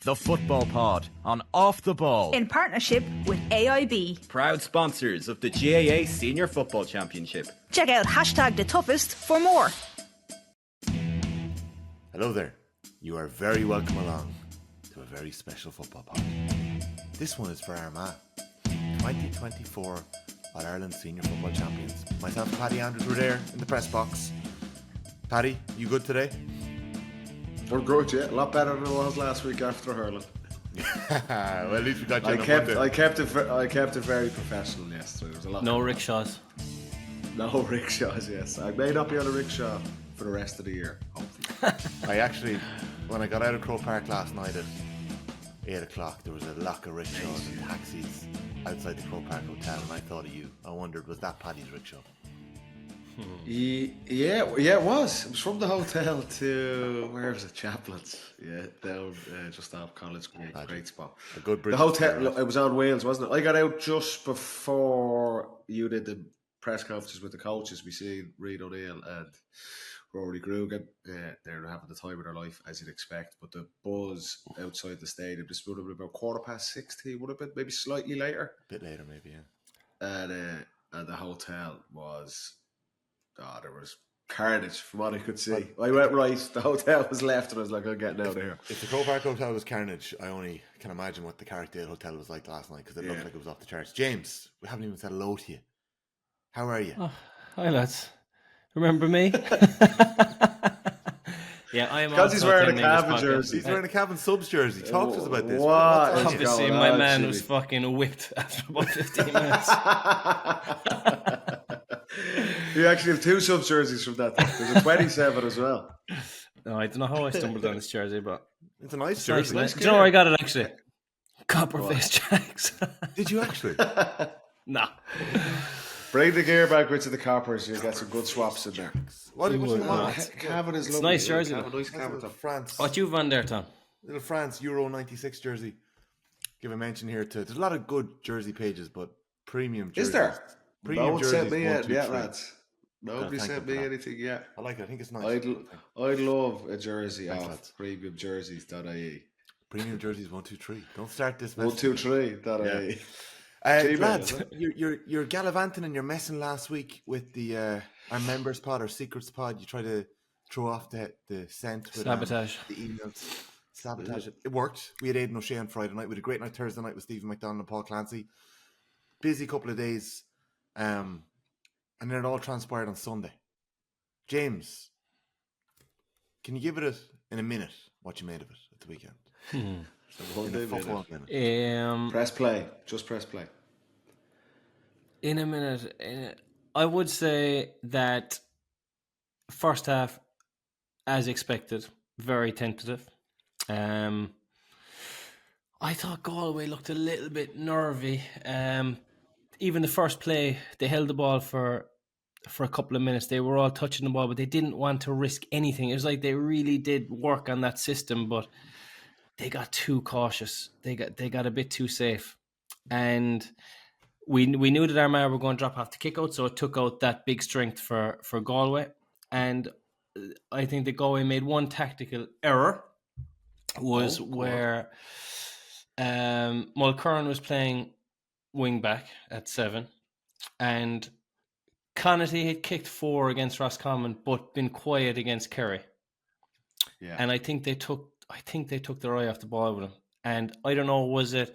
The Football Pod on Off the Ball. In partnership with AIB. Proud sponsors of the GAA Senior Football Championship. Check out #TheToughest for more. Hello there. You are very welcome along to a very special football pod. This one is for Armagh. 2024 All-Ireland Senior Football Champions. Myself and Paddy Andrews were there in the press box. Paddy, you good today? We're good, yeah. A lot better than it was last week after hurling. Well, at least we got you I on kept Monday. it very professional yesterday. There was a lot. No rickshaws. No rickshaws. Yes, I may not be on a rickshaw for the rest of the year. Hopefully. I actually, when I got out of Crow Park last night at 8 o'clock, there was a lock of rickshaws and taxis outside the Crow Park Hotel, and I thought of you. I wondered, was that Paddy's rickshaw? Yeah, it was. It was from the hotel to where was it? Chaplains. Yeah, down just off College Green. Great spot. A good bridge. The hotel. It was on Wales, wasn't it? I got out just before you did the press conferences with the coaches. We see Reid O'Neill and Rory Grugan. They're having the time of their life, as you'd expect. But the buzz outside the stadium, this would have been about 6:15. Would have been maybe slightly later. A bit later, maybe. Yeah. And the hotel was. There was carnage from what I could see. I went right, the hotel was left, and I was like, I'm getting out of here. If the Crow Park Hotel was carnage, I only can imagine what the Carrickdale Hotel was like last night, because it looked like it was off the charts. James, we haven't even said hello to you. How are you? Oh, hi, lads. Remember me? Yeah, I am. Because he's wearing a Cavan jersey. He's wearing a Cavan subs jersey. Talk to us about this. Obviously, my man was fucking whipped after about 15 minutes. You actually have 2 sub jerseys from that. There's a 27 as well. No, I don't know how I stumbled on this jersey, but it's a nice jersey. Nice. Do you know where I got it actually? Copper Face Jacks. Did you actually? No. Bring the gear back with to the Coppers. You'll get some good swaps in there. What do you want? Cavan is lovely. It's nice jersey. Nice Cavan. France. What you've on there, Tom? Little France Euro 96 jersey. Give a mention here to. There's a lot of good jersey pages, but premium jerseys. Is there? Premium no one sent me yet, lads. Nobody sent me anything yet. I like it. I think it's nice. I'd love a jersey off premiumjerseys.ie. Premium jerseys 123. Don't start this. 123.ie. Lads, you're gallivanting and you're messing last week with the our members pod, our secrets pod. You try to throw off the scent with sabotage the emails. Sabotage it. It worked. We had Aidan O'Shea on Friday night. We had a great night Thursday night with Stephen McDonald and Paul Clancy. Busy couple of days. And then it all transpired on Sunday. James, can you give it in a minute what you made of it at the weekend? Press play. Just press play. In a minute, I would say that first half, as expected, very tentative. I thought Galway looked a little bit nervy. Even the first play, they held the ball for a couple of minutes. They were all touching the ball, but they didn't want to risk anything. It was like they really did work on that system, but they got too cautious. They got a bit too safe. And we knew that Armagh were going to drop off the kick-out, so it took out that big strength for Galway. And I think that Galway made one tactical error, where Mulcairn was playing wing back at 7, and Connaughty had kicked 4 against Roscommon, but been quiet against Kerry. Yeah, and I think they took their eye off the ball with him. And I don't know, was it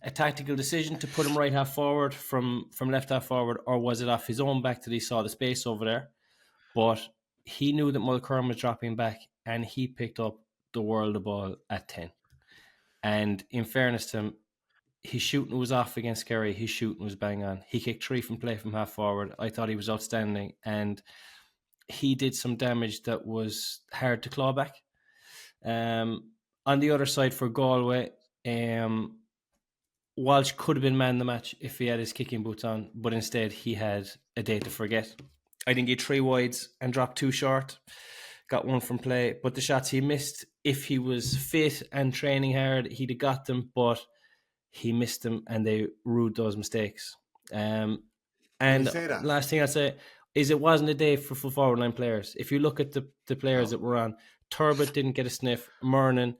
a tactical decision to put him right half forward from left half forward, or was it off his own back that he saw the space over there? But he knew that Mulcairn was dropping back, and he picked up the world of ball at 10. And in fairness to him, his shooting was off against Kerry. His shooting was bang on. He kicked 3 from play from half forward. I thought he was outstanding, and he did some damage that was hard to claw back. On the other side for Galway, Walsh could have been man the match if he had his kicking boots on, but instead he had a day to forget. I think he had 3 wides and dropped 2 short. Got 1 from play, but the shots he missed, if he was fit and training hard, he'd have got them, but he missed them, and they rued those mistakes. And last thing I'd say is it wasn't a day for full forward line players. If you look at the players that were on, Turbot didn't get a sniff. Murnan,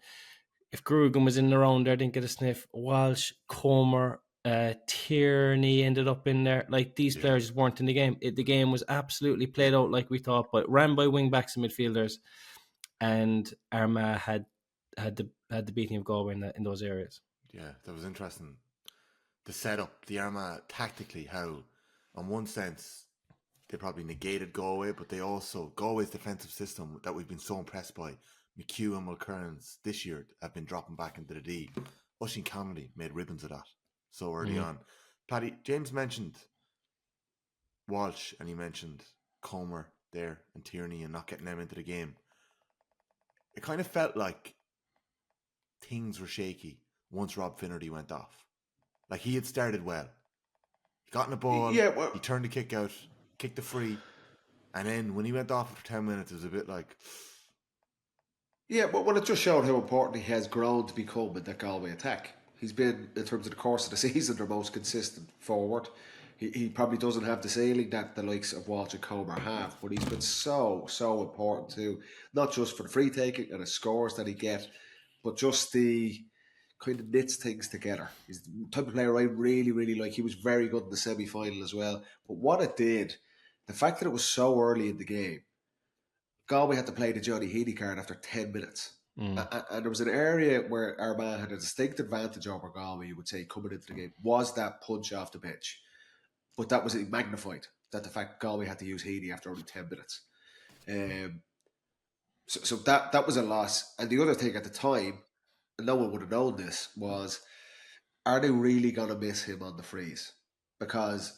if Grugan was in the round there, didn't get a sniff. Walsh, Comer, Tierney ended up in there. Like, these players just weren't in the game. The game was absolutely played out like we thought, but ran by wing backs and midfielders. And Armagh had the beating of Galway in those areas. Yeah, that was interesting. The setup, the Armagh tactically, how, in one sense, they probably negated Galway, but they also, Galway's defensive system that we've been so impressed by, McHugh and Mulkerns this year have been dropping back into the D. Oisín Connolly made ribbons of that so early on. Paddy, James mentioned Walsh and he mentioned Comer there and Tierney and not getting them into the game. It kind of felt like things were shaky once Rob Finnerty went off. Like, he had started well. He got in the ball, he turned the kick out, kicked the free, and then when he went off for 10 minutes, it was a bit like... Yeah, but it just showed how important he has grown to become in that Galway attack. He's been, in terms of the course of the season, their most consistent forward. He probably doesn't have the ceiling that the likes of Walsh and Comer have, but he's been so important too, not just for the free taking and the scores that he get, but just the kind of knits things together. He's the type of player I really, really like. He was very good in the semi-final as well. But what it did, the fact that it was so early in the game, Galway had to play the Johnny Heaney card after 10 minutes. And there was an area where Armagh had a distinct advantage over Galway, you would say, coming into the game, was that punch off the bench. But that was magnified, that the fact Galway had to use Heaney after only 10 minutes. So that was a loss. And the other thing at the time, and no one would have known this, was, are they really going to miss him on the freeze? Because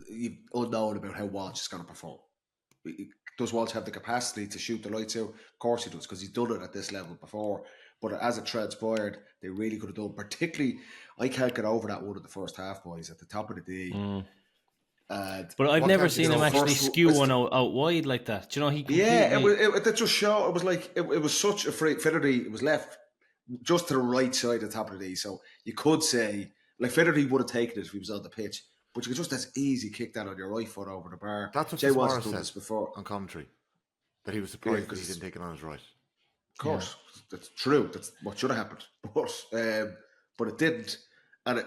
you're unknown about how Walsh is going to perform. Does Walsh have the capacity to shoot the lights out? Of course he does, because he's done it at this level before. But as it transpired, they really could have done. Particularly, I can't get over that one in the first half, boys, at the top of the D. But I've never seen him actually skew one out wide like that. Do you know, he completely... Yeah, it just showed. It was like, it was such a free... Finnerty, it was left just to the right side of the top of the D. So you could say, like, Finnerty would have taken it if he was on the pitch. But you could just as easy kick that on your right foot over the bar. That's what Jay Morris said before on commentary, that he was surprised that he didn't take it on his right. Of course, that's true. That's what should have happened. But it didn't. And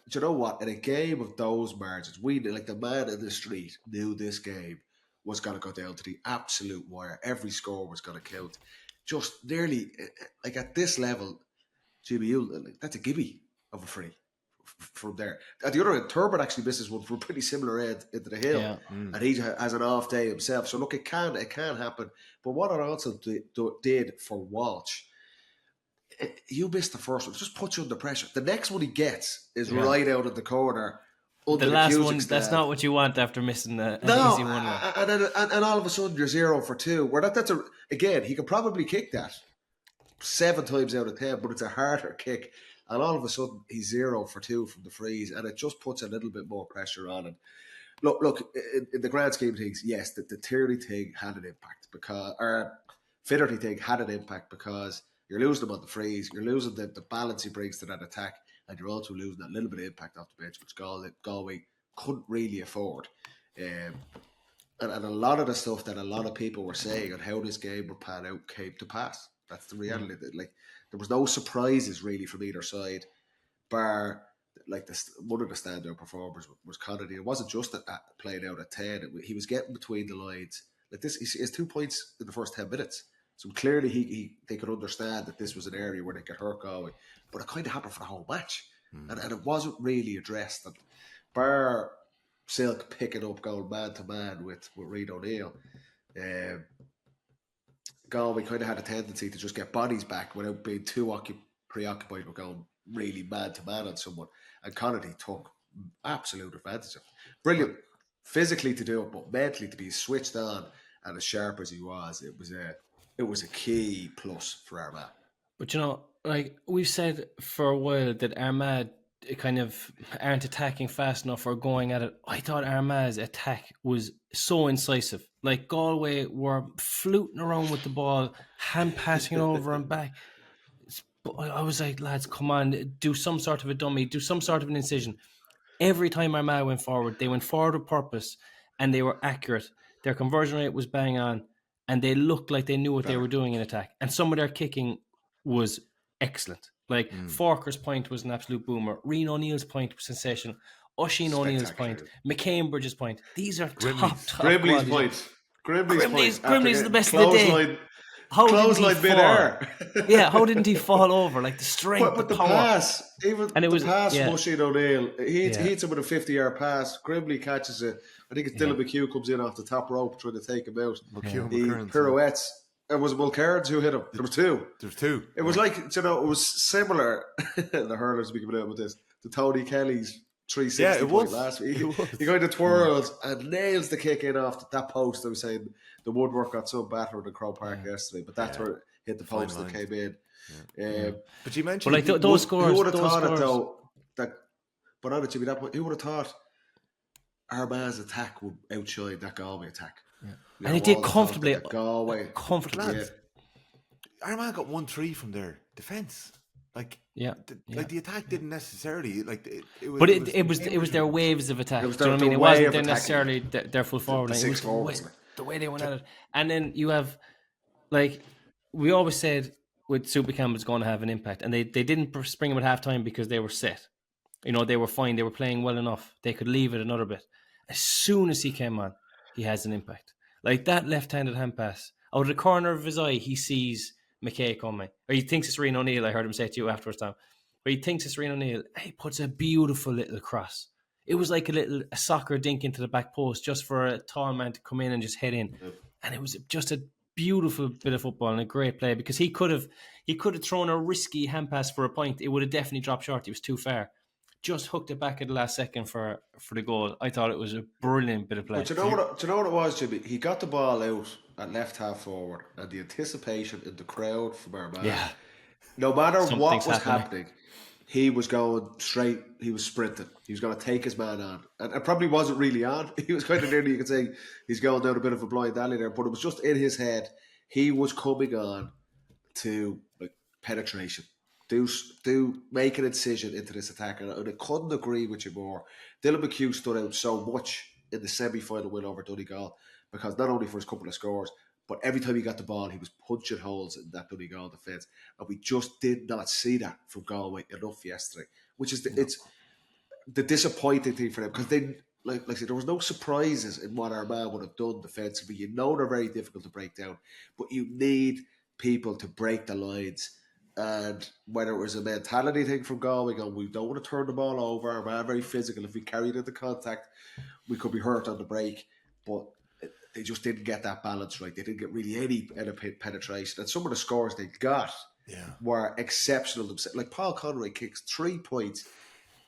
do you know what? In a game of those margins, we knew, like, the man in the street knew this game was going to go down to the absolute wire. Every score was going to count. Just nearly, like, at this level, Jimmy, that's a gimme of a free from there. At the other end, Turbot actually misses one from a pretty similar end into the hill, and he has an off day himself. So look, it can happen. But what it also did for Walsh, you missed the first one, it just puts you under pressure. The next one he gets is right out of the corner. The last one, that's not what you want after missing an easy one. And all of a sudden you're 0 for 2. Where again, he could probably kick that 7 times out of 10, but it's a harder kick. And all of a sudden, he's 0 for 2 from the freeze, and it just puts a little bit more pressure on him. Look, in the grand scheme of things, yes, the Tierney thing had an impact, Finnerty thing had an impact, because you're losing him on the freeze, you're losing the balance he brings to that attack, and you're also losing that little bit of impact off the bench, which Galway couldn't really afford. And a lot of the stuff that a lot of people were saying on how this game would pan out came to pass. That's the reality. Like, there was no surprises really from either side, bar like one of the standout performers was Connolly. It wasn't just that played out at 10. He was getting between the lines. Like this, he has 2 points in the first 10 minutes. So clearly they could understand that this was an area where they could hurt Galway. But it kind of happened for the whole match. And it wasn't really addressed. And bar Silk picking up, going man to man with Reid O'Neill, Galway kind of had a tendency to just get bodies back without being too preoccupied with going really man to man on someone. And Connolly took absolute advantage of it. Brilliant physically to do it, but mentally to be switched on and as sharp as he was, it was a key plus for Armagh. But you know, like we've said for a while that Armagh kind of aren't attacking fast enough or going at it. I thought Armagh's attack was so incisive. Like Galway were fluting around with the ball, hand passing it over and back. I was like, lads, come on, do some sort of a dummy, do some sort of an incision. Every time Armagh went forward, they went forward with purpose and they were accurate. Their conversion rate was bang on and they looked like they knew what they were doing in attack. And some of their kicking was excellent. Like Forker's point was an absolute boomer. Reen O'Neill's point was sensational. Oisin O'Neill's point, McCambridge's point. These are top Grimley's quality. point. Grimley's Grimley's the best of the day. Clothesline mid-air. Yeah, how didn't he fall over? Like the strength, but the the power. pass, even And it was, the pass yeah. from Oisin O'Neill, he hits him with a 50-yard pass. Grimley catches it. I think it's Dylan McHugh comes in off the top rope trying to take him out. He pirouettes. It was Mulcairns who hit him. There was two. It was like, it was similar. The hurlers speaking about this. To Tony Kelly's 360 point last week. He kind of twirls and nails the kick in off that post. I was saying the woodwork got so battered in Crow Park yesterday, but that's where it hit the post that came in. But you mentioned those scores. Who would have thought it though? But on it, Jimmy, who would have thought Armagh's attack would outshine that Galway attack? And he did comfortably. Galway. Comfortably. Armagh got 1-3 from their defence. Like the attack didn't necessarily it was their waves of attack. It was Do you know what I mean? It wasn't necessarily their full forward line. It was the way they went at it. And then you have, like, we always said with Super Campbell's going to have an impact, and they didn't spring him at halftime because they were set. They were fine. They were playing well enough. They could leave it another bit. As soon as he came on, he has an impact. Like that left-handed hand pass out of the corner of his eye, he sees McKay coming, or he thinks it's Reen O'Neill. I heard him say to you afterwards, Tom. But he thinks it's Reen O'Neill. He puts a beautiful little cross. It was like a soccer dink into the back post just for a tall man to come in and just head in, and it was just a beautiful bit of football and a great play because he could have thrown a risky hand pass for a point. It would have definitely dropped short. It was too far. Just hooked it back at the last second for the goal. I thought it was a brilliant bit of play. But do you know what it was, Jimmy? He got the ball out at left half forward, and the anticipation in the crowd from Armagh. Yeah. No matter what was happening, he was going straight. He was sprinting. He was going to take his man on, and it probably wasn't really on. He was kind of nearly, you could say, he's going down a bit of a blind alley there, but it was just in his head. He was coming on to penetration. Do make an incision into this attack, and I couldn't agree with you more. Dylan McHugh stood out so much in the semi-final win over Donegal because not only for his couple of scores, but every time he got the ball, he was punching holes in that Donegal defence, and we just did not see that from Galway enough yesterday. Which is it's the disappointing thing for them because they like I said, there was no surprises in what Armagh would have done defensively. They're very difficult to break down, but you need people to break the lines. And whether it was a mentality thing from Galway, going, we don't want to turn the ball over, we're very physical. If we carry it into contact, we could be hurt on the break. But they just didn't get that balance right. They didn't get really any penetration. And some of the scores they got were exceptional themselves. Like Paul Conroy kicks 3 points.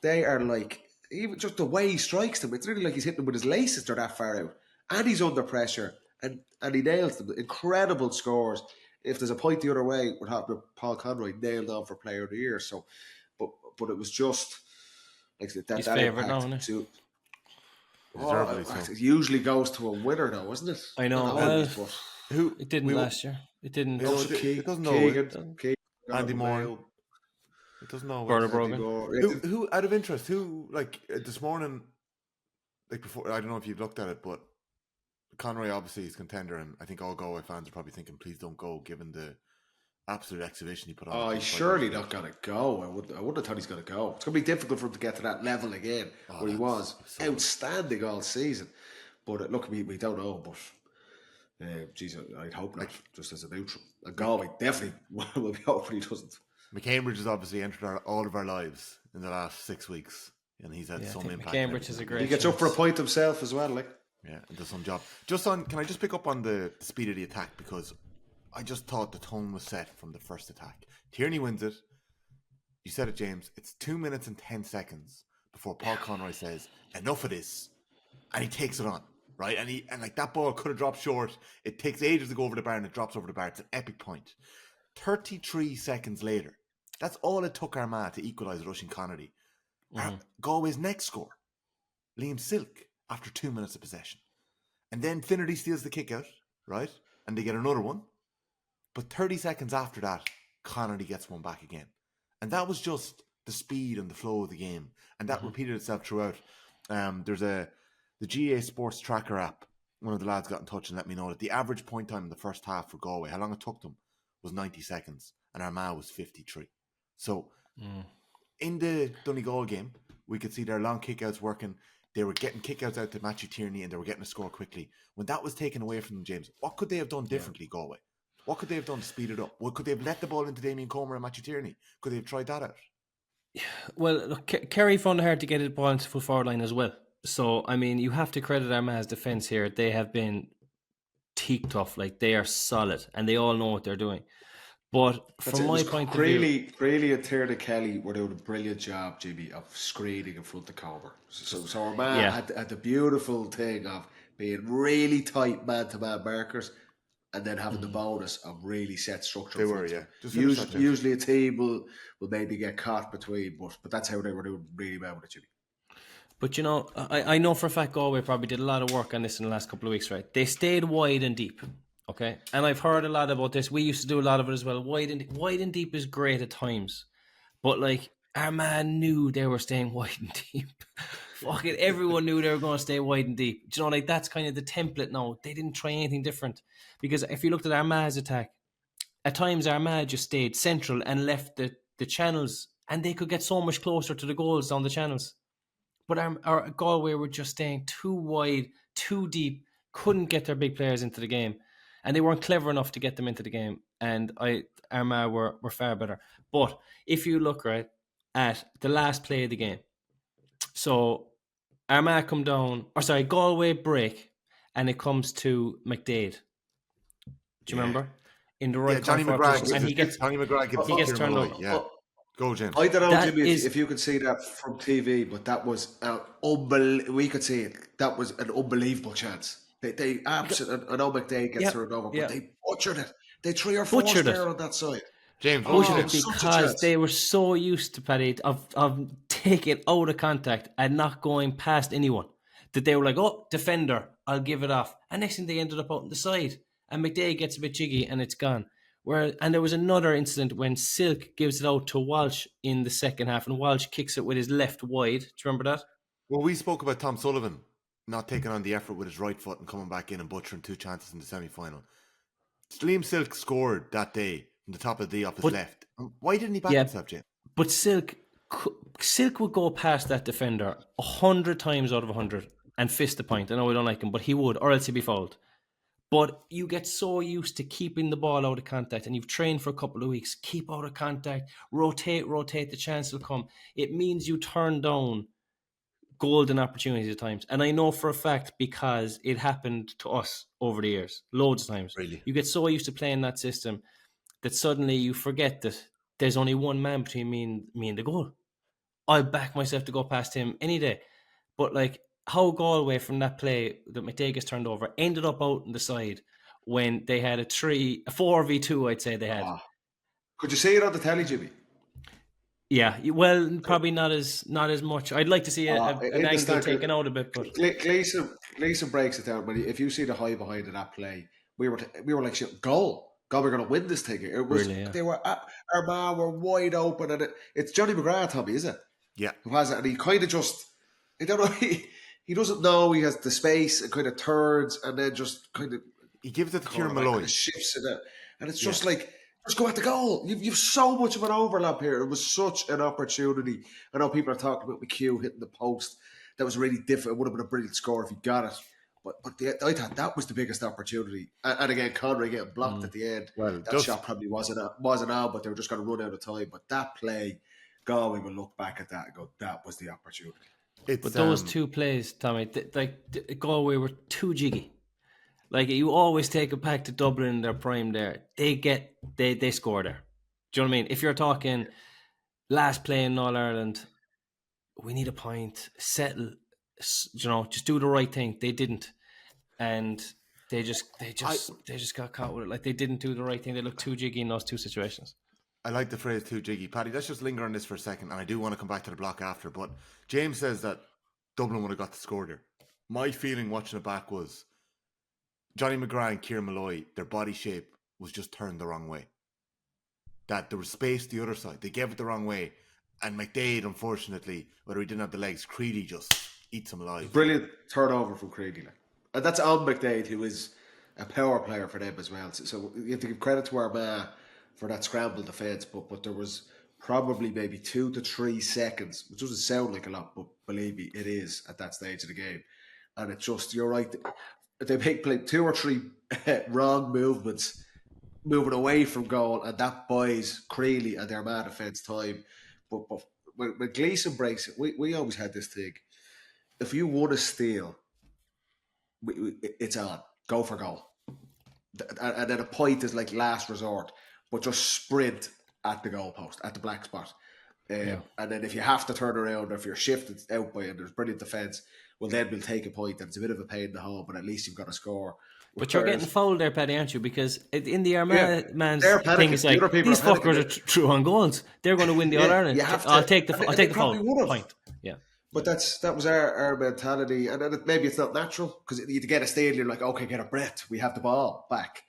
They are like, even just the way he strikes them, it's really like he's hitting them with his laces. They're that far out. And he's under pressure. And he nails them. Incredible scores. If there's a point the other way, what happened to Paul Conroy nailed on for Player of the Year. So, but it was just like that. His favourite now, isn't it? It usually goes to a winner, though, isn't it? I know. It didn't last year. It didn't. It doesn't know. Andy Moore. It doesn't know. Who out of interest? Who this morning? Like before, I don't know if you've looked at it, but Conroy obviously is contender, and I think all Galway fans are probably thinking, please don't go, given the absolute exhibition he put on. Oh, he's surely not going to go. I wouldn't have thought he's going to go. It's going to be difficult for him to get to that level again, where he was outstanding all season. But look, we don't know, but I'd hope not, just as a neutral. And Galway definitely will be hoping he doesn't. McCambridge has obviously entered all of our lives in the last 6 weeks, and he's had some impact. McCambridge is a great. He gets up for a point himself as well, Yeah, and does some job. Can I just pick up on the speed of the attack, because I just thought the tone was set from the first attack. Tierney wins it. You said it, James. It's 2 minutes and 10 seconds before Paul Conroy says, enough of this. And he takes it on, right? And that ball could have dropped short. It takes ages to go over the bar, and it drops over the bar. It's an epic point. 33 seconds later, that's all it took Armagh to equalise Rushing Connery. Galway's next score, Liam Silk, after 2 minutes of possession. And then Finnerty steals the kick out, right? And they get another one. But 30 seconds after that, Connery gets one back again. And that was just the speed and the flow of the game. And that repeated itself throughout. There's the GA Sports Tracker app. One of the lads got in touch and let me know that the average point time in the first half for Galway, how long it took them, was 90 seconds. And Armagh was 53. So in the Donegal game, we could see their long kickouts working. They were getting kickouts out to Matthew Tierney and they were getting a score quickly. When that was taken away from them, James, what could they have done differently, Galway? What could they have done to speed it up? What could they have let the ball into Damien Comer and Matthew Tierney? Could they have tried that out? Well, look, Kerry found it hard to get it ball into full forward line as well. So, I mean, you have to credit Armagh's defence here. They have been teak tough. Like, they are solid and they all know what they're doing. But from my point of view... Really, and Tierna Kelly were doing a brilliant job, Jimmy, of screening in front of Comer. So Armagh had the beautiful thing of being really tight man-to-man markers and then having the bonus of really set structure. They were, yeah. Usually a team will maybe get caught between, but that's how they were doing really well with it, Jimmy. But, you know, I know for a fact Galway probably did a lot of work on this in the last couple of weeks, right? They stayed wide and deep, okay? And I've heard a lot about this. We used to do a lot of it as well. Wide and deep is great at times. But, like, Armagh knew they were staying wide and deep. Fucking everyone knew they were going to stay wide and deep. Do you know, like, that's kind of the template now. They didn't try anything different. Because if you looked at Armagh's attack, at times Armagh just stayed central and left the channels, and they could get so much closer to the goals down the channels. But our Galway were just staying too wide, too deep, couldn't get their big players into the game, and they weren't clever enough to get them into the game. And Armagh were far better. But if you look right at the last play of the game, so Armagh come down, Galway break, and it comes to McDade. Do you remember? In the right Johnny McGrath, and he gets turned over. Yeah. Go, James. I don't know, Jimmy, if you could see that from TV, but that was we could see it. That was an unbelievable chance. They absolutely. I know McDade gets turned over, but they butchered it. They 3 or 4 there on that side. James, because they were so used to Paddy of taking out of contact and not going past anyone that they were like, oh, defender, I'll give it off. And next thing they ended up out on the side. And McDade gets a bit jiggy and it's gone. And there was another incident when Silk gives it out to Walsh in the second half, and Walsh kicks it with his left wide. Do you remember that? Well, we spoke about Tom Sullivan not taking on the effort with his right foot and coming back in and butchering 2 chances in the semi-final. Liam Silk scored that day from the top of the off his left. Why didn't he back himself, Jim? But Silk would go past that defender 100 times out of 100 and fist the point. I know we don't like him, but he would, or else he'd be fouled. But you get so used to keeping the ball out of contact, and you've trained for a couple of weeks, keep out of contact, rotate, the chance will come. It means you turn down golden opportunities at times. And I know for a fact because it happened to us over the years, loads of times. Really? You get so used to playing that system that suddenly you forget that there's only one man between me and the goal. I'll back myself to go past him any day. But like, how Galway from that play that McDade gets turned over ended up out on the side when they had a 4v2, I'd say they had. Wow. Could you see it on the telly, Jimmy? Yeah, well, probably not as much. I'd like to see an angle taken out a bit, but Gleeson breaks it down. But if you see the high behind of that play, we were like, shit, goal, God, we're going to win this thing. It was really, they were Armagh were wide open, and it's Johnny McGrath, Tommy, is it? Yeah, who has it, and he kind of just, I don't know. He doesn't know he has the space and kind of turns and then just kind of he gives it to Kieran Malloy, kind of shifts it, and it's just like, just go at the goal. You've so much of an overlap here. It was such an opportunity. I know people are talking about McHugh hitting the post. That was really different. It would have been a brilliant score if he got it. But I thought that was the biggest opportunity. And again, Connery getting blocked at the end. Well, that shot probably wasn't out, but they were just going to run out of time. But that play, Galway will look back at that and go, that was the opportunity. But those 2 plays, Tommy, Galway were too jiggy. Like, you always take it back to Dublin in their prime there. They score there. Do you know what I mean? If you're talking last play in All-Ireland, we need a point, settle, just do the right thing. They didn't. And they just got caught with it. Like, they didn't do the right thing. They looked too jiggy in those 2 situations. I like the phrase too jiggy. Paddy, let's just linger on this for a second, and I do want to come back to the block after, but James says that Dublin would have got the score there. My feeling watching it back was Johnny McGrath and Kieran Malloy, their body shape was just turned the wrong way. That there was space the other side. They gave it the wrong way. And McDade, unfortunately, whether he didn't have the legs, Creedy just eats him alive. Brilliant turnover from Creedy. And that's on McDade, who is a power player for them as well. So you have to give credit to Armagh for that scramble defence, but there was probably maybe 2 to 3 seconds, which doesn't sound like a lot, but believe me, it is at that stage of the game. And it's just, you're right, they make like 2 or 3 wrong movements, moving away from goal, and that buys Creeley and their man defence time. But when Gleeson breaks it, we always had this thing. If you want to steal, it's on. Go for goal. And then a point is like last resort, but just sprint at the goalpost, at the black spot. And then if you have to turn around, or if you're shifted out by it, there's brilliant defence, well, then we'll take a point, and it's a bit of a pain in the hole, but at least you've got a score. But you're getting fouled there, Paddy, aren't you? Because in the Armagh man's thing, it's like, these fuckers are true on goals. They're going to win the All-Ireland. I'll take the foul point. Yeah. But that was our mentality, and maybe it's not natural, because you get a steal, you're like, okay, get a breath, we have the ball back.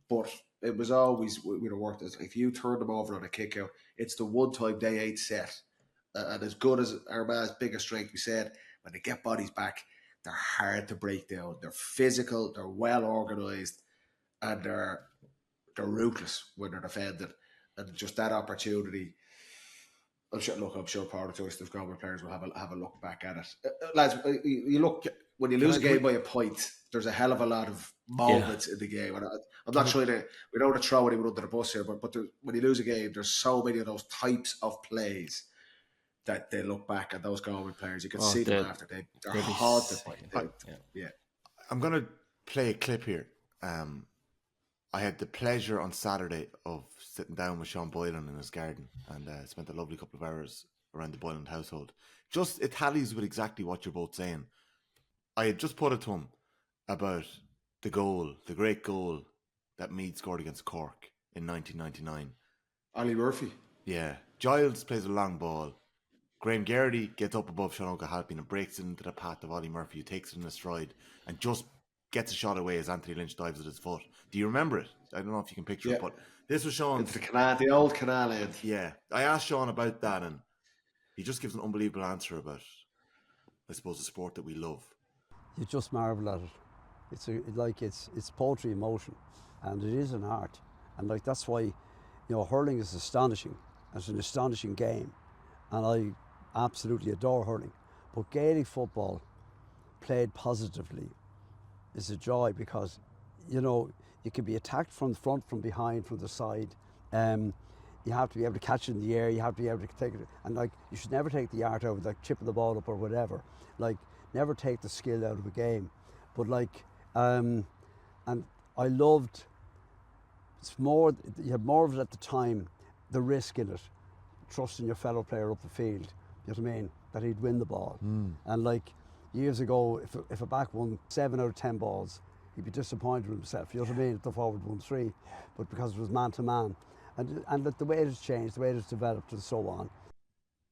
But it was always, we'd have worked as, if you turn them over on a kick out, it's the one time they ain't set. And as good as Armagh's biggest strength, we said, when they get bodies back, they're hard to break down. They're physical, they're well organised, and they're ruthless when they're defended. And just that opportunity, I'm sure part of the Galway players will have a look back at it. Lads, you look, when you lose a game by a point, there's a hell of a lot of moments in the game. And I'm not trying to, we don't want to throw anyone under the bus here, but when you lose a game, there's so many of those types of plays that they look back at those Galway players. You can see them after they're haunted by it. Yeah. I'm going to play a clip here. I had the pleasure on Saturday of sitting down with Sean Boylan in his garden, and spent a lovely couple of hours around the Boylan household. Just, it tallies with exactly what you're both saying. I had just put it to him about the goal, the great goal that Meath scored against Cork in 1999. Ollie Murphy. Yeah. Giles plays a long ball. Graham Garrity gets up above Sean O'Halpin and breaks it into the path of Ollie Murphy, who takes it in a stride and just gets a shot away as Anthony Lynch dives at his foot. Do you remember it? I don't know if you can picture it, but this was Sean. It's the old canal end. Yeah. I asked Sean about that, and he just gives an unbelievable answer about, I suppose, the sport that we love. You just marvel at it. It's poetry in motion, and it is an art. And like, that's why, hurling is astonishing. It's an astonishing game, and I absolutely adore hurling. But Gaelic football, played positively, is a joy, because you can be attacked from the front, from behind, from the side. You have to be able to catch it in the air. You have to be able to take it, and you should never take the art out of it, like chipping the ball up or whatever. Never take the skill out of a game. But and I loved. It's more. You have more of it at the time. The risk in it, trusting your fellow player up the field. You know what I mean? That he'd win the ball. And years ago, if a back won 7 out of 10 balls, he'd be disappointed with himself. You know what I mean? If the forward won 3, but because it was man to man, and the way it has changed, the way it has developed, and so on.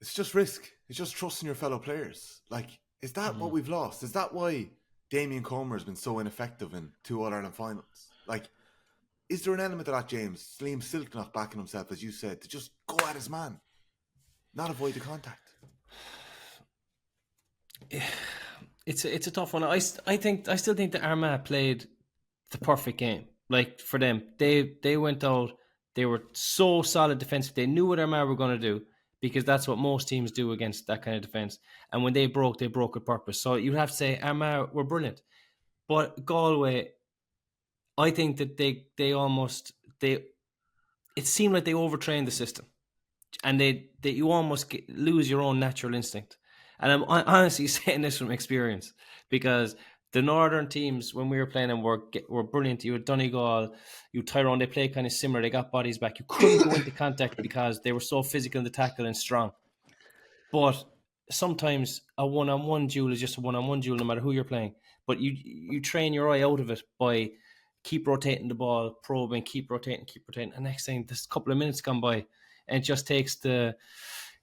It's just risk. It's just trusting your fellow players. Is that what we've lost? Is that why Damien Comer has been so ineffective in 2 All-Ireland finals? Is there an element of that, James? Liam Silknock backing himself, as you said, to just go at his man, not avoid the contact? It's a tough one. I still think that Armagh played the perfect game. For them, they went out. They were so solid defensively. They knew what Armagh were going to do, because that's what most teams do against that kind of defence. And when they broke with purpose. So you'd have to say Armagh were brilliant. But Galway, I think that it seemed like they overtrained the system. And you almost lose your own natural instinct. And I'm honestly saying this from experience, because the northern teams, when we were playing them, were brilliant. You had Donegal, you Tyrone, they played kind of similar. They got bodies back. You couldn't go into contact because they were so physical in the tackle and strong. But sometimes a one-on-one duel is just a one-on-one duel, no matter who you're playing. But you train your eye out of it by keep rotating the ball, probing, keep rotating. And next thing, this couple of minutes gone by, and it just takes the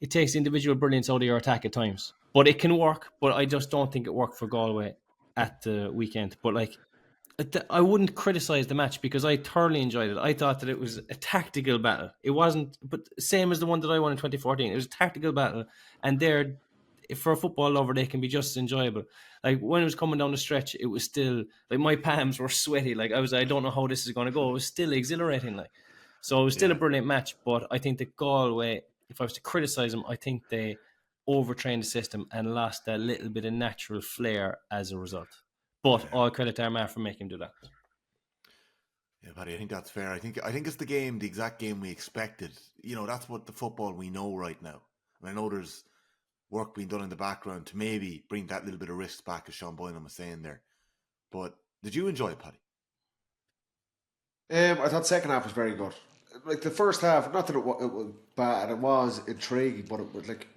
individual brilliance out of your attack at times. But it can work, but I just don't think it worked for Galway at the weekend. But I wouldn't criticise the match, because I thoroughly enjoyed it. I thought that it was a tactical battle. It wasn't, but same as the one that I won in 2014. It was a tactical battle, and for a football lover, they can be just as enjoyable. When it was coming down the stretch, it was still my palms were sweaty. I don't know how this is going to go. It was still exhilarating. So it was still a brilliant match. But I think that Galway, if I was to criticise them, I think they overtrained the system and lost a little bit of natural flair as a result. But all credit to Armagh for making him do that. Yeah, buddy, I think that's fair. I think it's the exact game we expected. You know, that's what the football we know right now. And I know there's work being done in the background to maybe bring that little bit of risk back, as Sean Boylan was saying there. But did you enjoy it, Paddy? I thought second half was very good. Like the first half, not that it was bad, it was intriguing, but it was like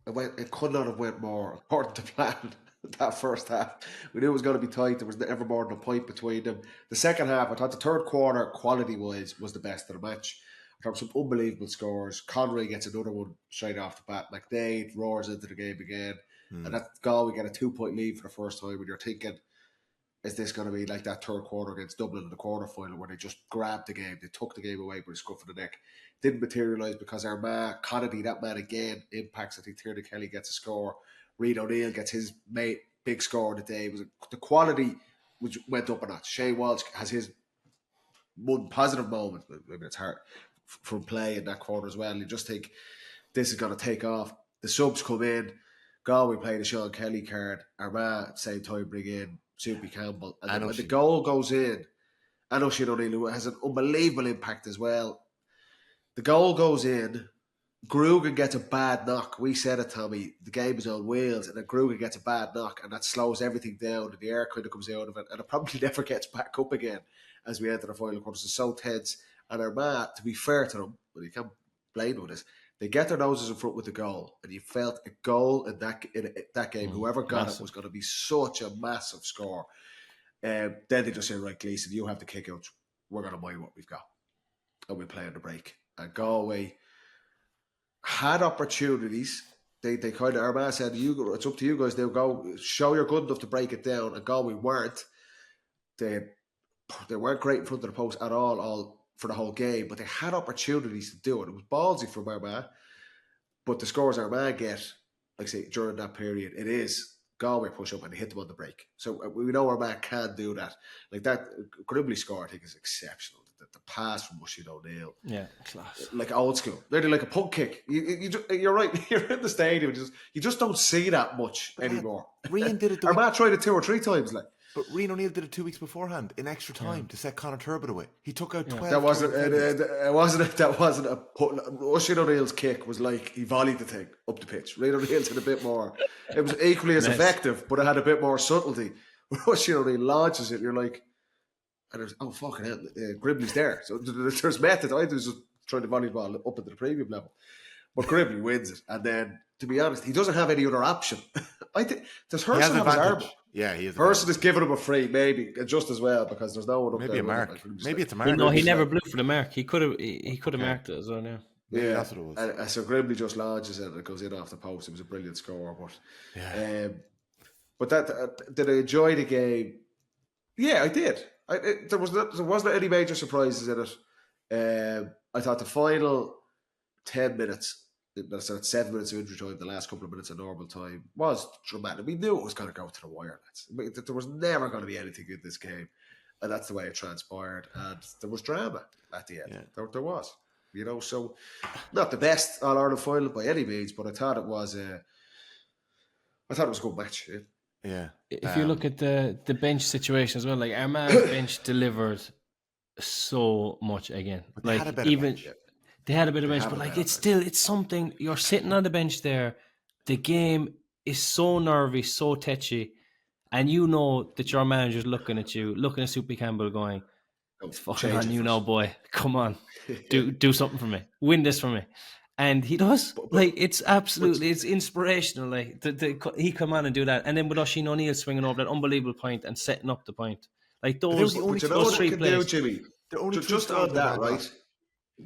it could not have went more according to plan. That first half, we knew it was going to be tight. There was never more than a point between them. The second half, I thought the third quarter, quality-wise, was the best of the match. I thought some unbelievable scores. Connery gets another one straight off the bat. McDade roars into the game again, and that goal, we get a 2-point lead for the first time. When you're thinking, is this going to be like that third quarter against Dublin in the quarterfinal where they just grabbed the game, they took the game away by the scruff of the neck? Didn't materialise because Armagh, Connolly, that man again, impacts. I think Tierney Kelly gets a score. Reid O'Neill gets his big score of the day. The quality which went up a notch. Shea Walsh has his one positive moment, maybe it's hard, from play in that quarter as well. You just think this is going to take off. The subs come in. Galway play the Sean Kelly card. Armagh at the same time bring in Soupy Campbell. And then when the goal goes in, and Oisin O'Neill, who has an unbelievable impact as well. The goal goes in. Grugan gets a bad knock. We said it, Tommy. The game is on wheels, and then Grugan gets a bad knock, and that slows everything down, and the air kind of comes out of it, and it probably never gets back up again as we enter the final quarters. It's so tense. And Armagh, to be fair to them, but you can't blame them with this, they get their noses in front with the goal, and you felt a goal in that game, whoever got it was going to be such a massive score. Then they just say, right, Gleeson, you have the kick out. We're going to mind what we've got. And we play on the break. And Galway had opportunities. They kind of, Armagh said, it's up to you guys. They'll go, show you're good enough to break it down. And Galway weren't. They weren't great in front of the post at all for the whole game, but they had opportunities to do it. It was ballsy from Armagh, but the scores Armagh get, like I say, during that period, it is Galway push up and they hit them on the break. So we know Armagh can do that. Like that Gribbly score, I think, is exceptional. The pass from Oisin O'Neill, yeah, class, like old school, literally like a punt kick. You're right. You're in the stadium. You just don't see that much anymore. Rian did it. Armagh tried it 2 or 3 times, like. But Rian O'Neill did it 2 weeks beforehand in extra time to set Conor Turbot away. He took out 12. That wasn't a put. Oisin O'Neill's kick was like he volleyed the thing up the pitch. Rian O'Neill did a bit more. It was equally as effective, but it had a bit more subtlety. Oisin O'Neill launches it. You're like, and there's fucking hell, Gribbly's there. So there's method. I was just trying to volley the ball up at the premium level, but Gribbly wins it. And then, to be honest, he doesn't have any other option. I think does Herson have his arm? Yeah, he is. Herson is giving him a free, maybe just as well because there's no one up there. Maybe a mark. Maybe it's a mark. No, he never blew for the mark. He could have marked it as well. Yeah. Yeah, that's what it was. And so Gribbly just launches it and it goes in off the post. It was a brilliant score, but did I enjoy the game? Yeah, I did. There wasn't any major surprises in it. I thought the final 10 minutes, that's 7 minutes of injury time, the last couple of minutes of normal time, was dramatic. We knew it was going to go to the wire. There was never going to be anything in this game, and that's the way it transpired. And there was drama at the end. Yeah. There was, so not the best All-Ireland final by any means, but I thought it was a good match. Yeah. If you look at the bench situation as well, like Armagh's bench delivered so much again. Like even they had a bit of bench, but like it's something. You're sitting on the bench there. The game is so nervy, so tetchy, and you know that your manager's looking at you, looking at Soupy Campbell, going, "It's fucking on you now, boy. Come on, do something for me. Win this for me." And he does. It's absolutely, it's inspirational. Like he come on and do that, and then with Oisin O'Neill swinging over that unbelievable point and setting up the point, like those 3 plays. Jimmy, the only just on that, right?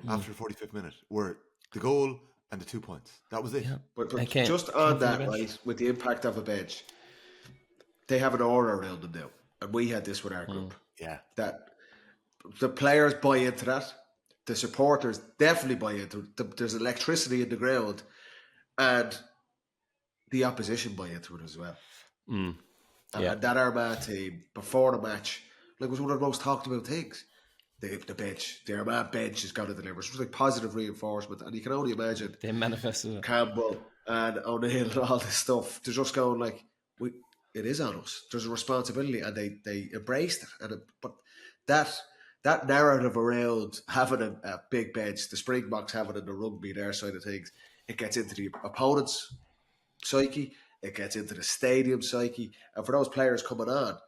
After the 45th minute, were the goal and the 2 points. That was it. Yeah. But just on that, right, with the impact of a bench, they have an aura around them now, and we had this with our group. Yeah, that the players buy into that. The supporters definitely buy into it. There's electricity in the ground, and the opposition buy into it as well. And that Armagh team before the match, was one of the most talked about things. the bench, the Armagh bench has got to deliver. It's like positive reinforcement, and you can only imagine They manifested it. Campbell and O'Neill and all this stuff. They're just going like, it is on us. There's a responsibility, and they embraced it. But that narrative around having a big bench, the Springboks having it in the rugby, their side of things, it gets into the opponent's psyche, it gets into the stadium psyche, and for those players coming on,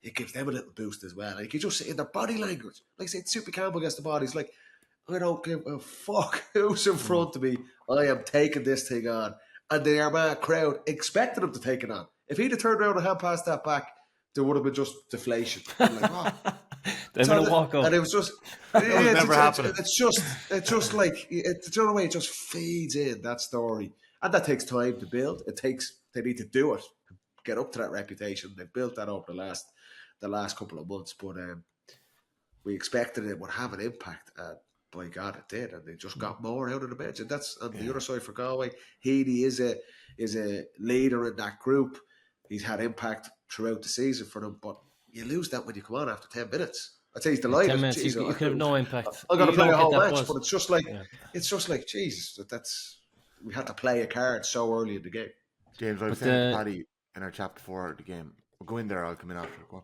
it gives them a little boost as well. Like you just see in their body language, like say Super Campbell gets the body, he's like, I don't give a fuck who's in front of me. I am taking this thing on. And the Armagh crowd expected him to take it on. If he'd have turned around and had passed that back, there would have been just deflation. I'm like, oh. They're going to walk up. And it was just... never happening. It's just like... It's the other way, it just feeds in, that story. And that takes time to build. They need to do it. Get up to that reputation. They've built that over the last couple of months. But we expected it would have an impact. By God, it did, and they just got more out of the bench. And that's on the other side for Galway. Heaney is a leader in that group. He's had impact throughout the season for them, but you lose that when you come on after 10 minutes. I'd say he's delighted. 10 minutes, Jeez, you could have no impact. I'm going to play a whole match, buzz. but it's just like Jesus. We had to play a card so early in the game. James, I was saying to Paddy in our chapter 4 of the game. We'll go in there. I'll come in after. Go on.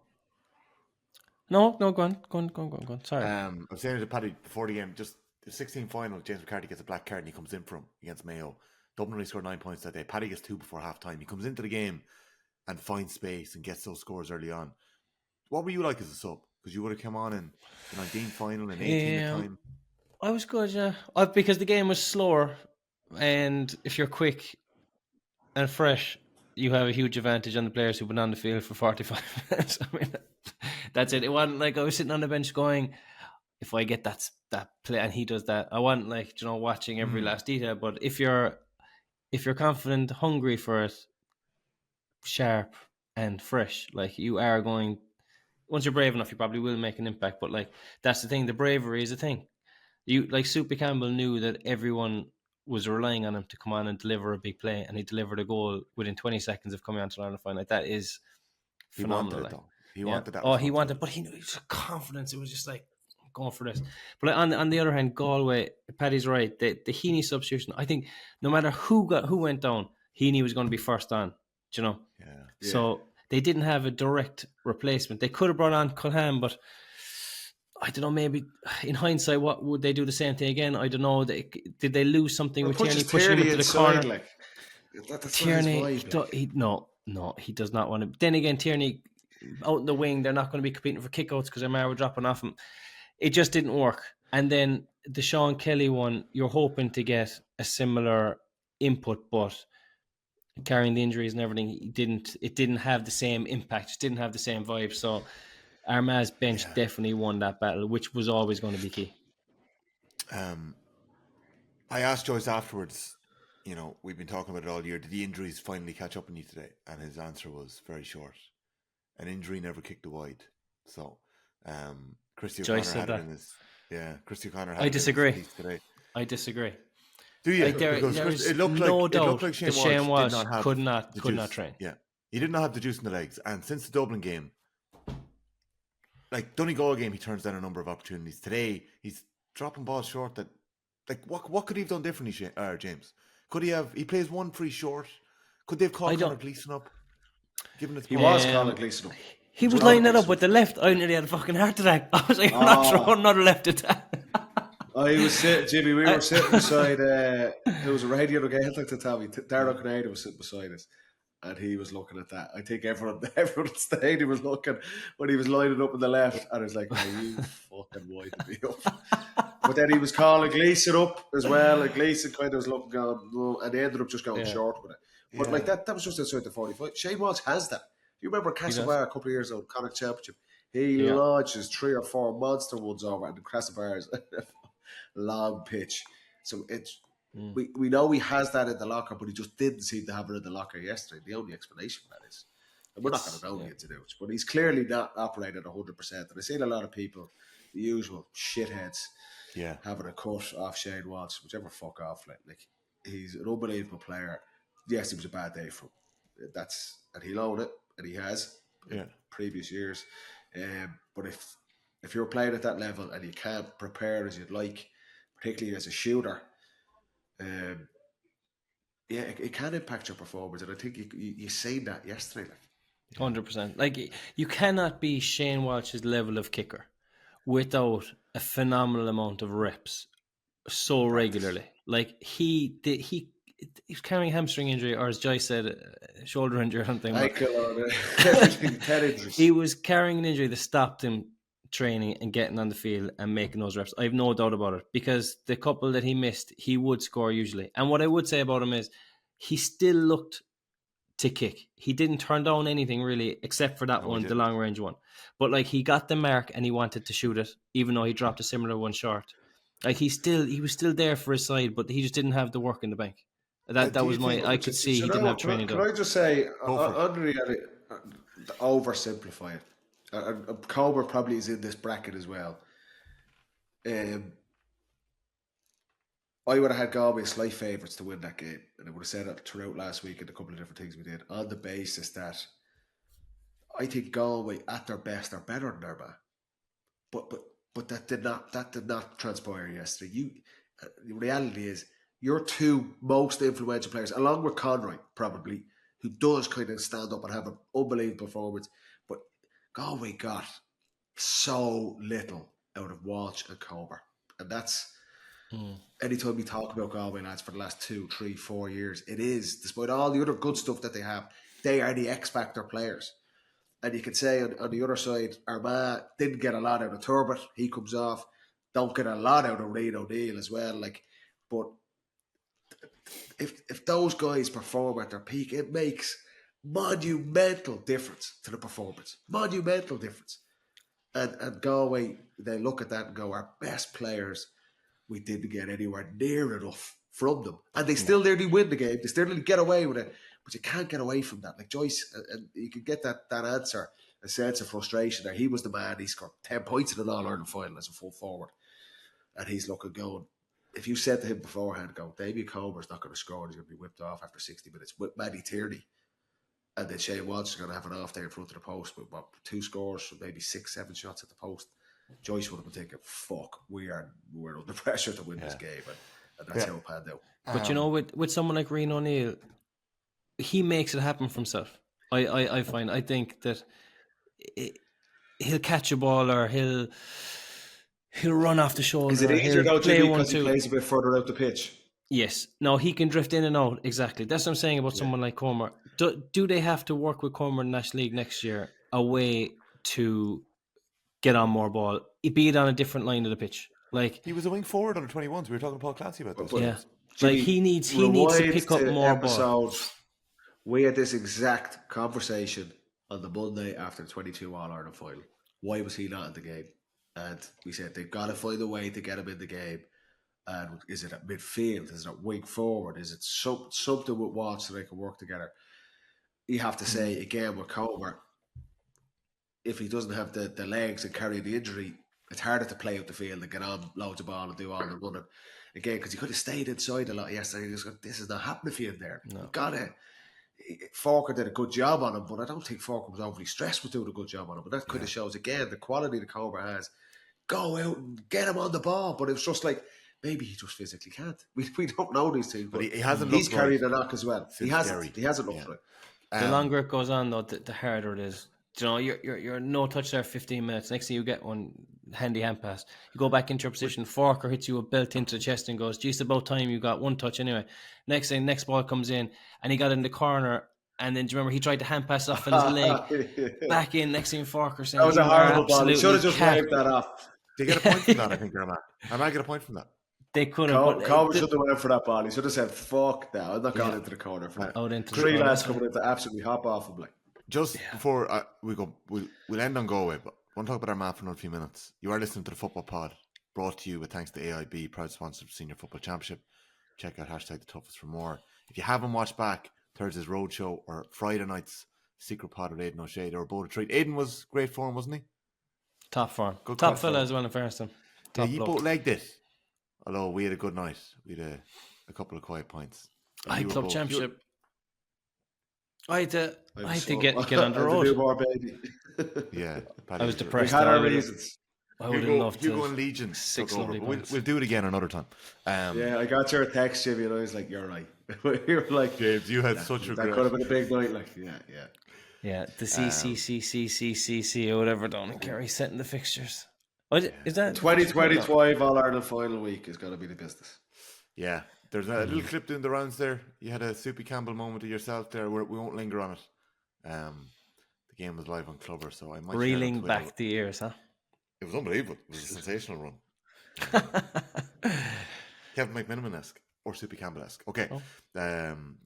No, go on. Sorry. I was saying to Paddy before the game, just the 16 final, James McCarthy gets a black card and he comes in for him against Mayo. Dublin only scored 9 points that day. Paddy gets 2 before half time. He comes into the game and finds space and gets those scores early on. What were you like as a sub? Because you would have come on in the 19 final and 18 at time. I was good, yeah. Because the game was slower, and if you're quick and fresh, you have a huge advantage on the players who've been on the field for 45 minutes. I mean, that's it. It wasn't like I was sitting on the bench going, if I get that play and he does that, I wasn't like, watching every last detail. But if you're confident, hungry for it, sharp and fresh, like you are going, once you're brave enough, you probably will make an impact. But like, that's the thing. The bravery is a thing. Super Campbell knew that everyone was relying on him to come on and deliver a big play, and he delivered a goal within 20 seconds of coming onto the line of final. Like, that is phenomenal. He wanted that. Oh, he wanted, but he knew, he was confidence. It was just like, I'm going for this. But on the other hand, Galway, Paddy's right. The Heaney substitution, I think, no matter who went down, Heaney was going to be first on. Yeah. So they didn't have a direct replacement. They could have brought on Culham, but I don't know, maybe in hindsight, what would they do the same thing again? I don't know. Did they lose something with Tierney pushing him into the corner? Like, that's Tierney, vibe, he does not want to. Then again, Tierney out in the wing, they're not going to be competing for kickouts because Armagh were dropping off him. It just didn't work. And then the Sean Kelly one, you're hoping to get a similar input, but carrying the injuries and everything, it didn't have the same impact, it didn't have the same vibe. So Armagh's bench definitely won that battle, which was always going to be key. I asked Joyce afterwards, we've been talking about it all year, did the injuries finally catch up on you today? And his answer was very short. An injury never kicked the wide. So Christy O'Connor had it in his... Yeah, Christy O'Connor had I disagree. It in his today. I disagree. Do you? There's it looked no doubt like Shane Walsh could not juice. train. Yeah, he did not have the juice in the legs. And since the Dublin game, like Donegal game, he turns down a number of opportunities. Today, he's dropping balls short. That, like, what could he have done differently, James? Could he have? He plays one free short. Could they have called Conor Gleeson up? Given he was Conor Gleeson up. He was lining it up with the left. I nearly had a fucking heart attack. I was like, I'm not throwing another left attack. I was sitting, Jimmy, we were sitting beside, there was a radio again, like to Tommy. Darragh Canada was sitting beside us, and he was looking at that. I think everyone at the stadium was looking when he was lining up on the left, and I was like, oh, you fucking winded me up. But then he was calling Gleeson up as well, and Gleeson kind of was looking, going, no, and they ended up just going short with it. But like that was just outside the 45. Shane Walsh has that. You remember Castlebar a couple of years ago, Connacht Championship? He lodges 3 or 4 monster ones over, and the Castlebar's long pitch. So it's we know he has that in the locker, but he just didn't seem to have it in the locker yesterday. The only explanation for that is, and we're not going to go into it, but he's clearly not operating 100%. And I've seen a lot of people, the usual shitheads, having a cut off Shane Walsh, whichever fuck off. Like he's an unbelievable player. Yes, it was a bad day for him. And he'll own it. And he has in previous years. But if if you're playing at that level and you can't prepare as you'd like, particularly as a shooter, it can impact your performance. And I think you seen that yesterday. 100%. Like, you cannot be Shane Walsh's level of kicker without a phenomenal amount of reps so regularly. Like, he's carrying a hamstring injury, or as Joyce said, a shoulder injury or something. He was carrying an injury that stopped him training and getting on the field and making those reps. I have no doubt about it, because the couple that he missed, he would score usually. And what I would say about him is he still looked to kick. He didn't turn down anything really, except for that one, the long range one. But like, he got the mark and he wanted to shoot it, even though he dropped a similar one short. Like, he was still there for his side, but he just didn't have the work in the bank. That was I could see he didn't have training done. Can I just say, oversimplify it. Comer probably is in this bracket as well. I would have had Galway slight favourites to win that game, and I would have said that throughout last week and a couple of different things we did, on the basis that I think Galway at their best are better than Armagh. But that did not transpire yesterday. The reality is, your two most influential players, along with Conroy probably, who does kind of stand up and have an unbelievable performance, but Galway got so little out of Walsh and Comer, and that's. Anytime we talk about Galway lads for the last 2, 3, 4 years, it is, despite all the other good stuff that they have, they are the X Factor players. And you could say on the other side, Armagh didn't get a lot out of Turbot. He comes off. Don't get a lot out of Reid O'Neill as well. But if those guys perform at their peak, it makes monumental difference to the performance. Monumental difference. And Galway, they look at that and go, our best players, we didn't get anywhere near enough from them. And they still nearly win the game. They still nearly get away with it. But you can't get away from that. Like Joyce, and you can get that answer, a sense of frustration there. He was the man. He scored 10 points in an All-Ireland final as a full forward. And he's looking going, if you said to him beforehand, Davy Comer's not going to score, he's going to be whipped off after 60 minutes with Matty Tierney. And then Shane Walsh is going to have an off day in front of the post with 2 scores, maybe 6, 7 shots at the post. Joyce would have been thinking, fuck, we're under pressure to win this game. And that's how it panned out. But you know, with someone like Reid O'Neill, he makes it happen for himself. I find. I think that he'll catch a ball, or he'll run off the shoulder. Is it easier though, Jimmy, because he plays a bit further out the pitch? Yes. No, he can drift in and out. Exactly. That's what I'm saying about someone like Comer. Do they have to work with Comer in the National League next year, a way to get on more ball, be it on a different line of the pitch? Like, he was a wing forward under 21s. We were talking to Paul Clancy about this. Yeah. Jimmy, like, he needs to pick up more ball. We had this exact conversation on the Monday after the 22 All-Ireland final. Why was he not in the game? And we said they've got to find a way to get him in the game. And is it at midfield? Is it at wing forward? Is it something with Walsh so they can work together? You have to say, again, with Comer, if he doesn't have the legs and carry the injury, it's harder to play out the field and get on loads of ball and do all the running. Again, because he could have stayed inside a lot yesterday. He was going, this is not happening for you there. No. You've got to. Forker did a good job on him, but I don't think Forker was overly stressed with doing a good job on him. But that kind of shows, again, the quality that Comer has. Go out and get him on the ball. But it was just like, maybe he just physically can't. We don't know these things. But he hasn't. He's carried a knock as well. He hasn't looked right. The longer it goes on, though, the harder it is. You know, you're no touch there 15 minutes. Next thing you get one handy hand pass. You go back into your position. Forker hits you a belt into the chest and goes, geez, about time you got one touch anyway. Next ball comes in and he got in the corner. And then do you remember he tried to hand pass off in his leg? Back in. Next thing Forker saying, that was a horrible ball. He should have just waved that off. They get a point from that, I think, Armagh. Armagh get a point from that. They could have. Comer should have went for that ball. He should have said, fuck that. I'm not going into the corner for that. Into 3 lads coming in to absolutely hop off him. Like. Just before we go, we'll end on Galway, but I want to talk about Armagh for another few minutes. You are listening to the Football Pod, brought to you with thanks to AIB, proud sponsor of the Senior Football Championship. Check out #the toughest for more. If you haven't watched back Thursday's Roadshow or Friday night's Secret Pod with Aidan O'Shea, they were both a treat. Aidan was great form, wasn't he? Top form. Good top fella as well in fairness. Yeah, you both legged it. Although we had a good night. We had a couple of quiet points. Club Championship. I had to get on the road. More, baby. Yeah, I was depressed. We had our reasons. I would have loved Hugo to. and Legion Six took over. lovely But points. we'll do it again another time. Yeah, I got your text, Jimmy, and I was like, "You're right." You were like, James, you had such that regret. could have been a big night. Like, yeah. Yeah, the CCCCCCC or whatever down in Kerry setting the fixtures. Oh, is that 2025 All Ireland final week is going to be the business. Yeah, there's a little clip doing the rounds there. You had a Soupy Campbell moment of yourself there. We won't linger on it. The game was live on Clubber, so I might share it on reeling Twitter. back the years, huh? It was unbelievable. It was a sensational run. Kevin McMiniman-esque or Soupy Campbell-esque. Okay,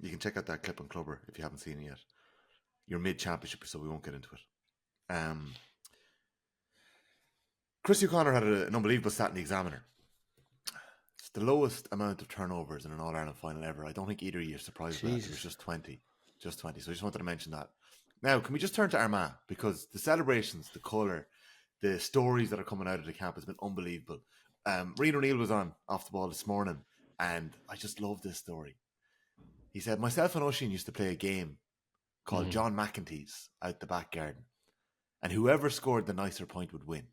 you can check out that clip on Clubber if you haven't seen it yet. You're mid-championship, so we won't get into it. Chris O'Connor had an unbelievable stat in the Examiner. It's the lowest amount of turnovers in an All-Ireland final ever. I don't think either of you are surprised by that. It was just 20. Just 20. So I just wanted to mention that. Now, can we just turn to Armagh? Because the celebrations, the colour, the stories that are coming out of the camp has been unbelievable. Rian O'Neill was on Off the Ball this morning, and I just love this story. He said, myself and Oisín used to play a game called John McEntee's out the back garden, and whoever scored the nicer point would win.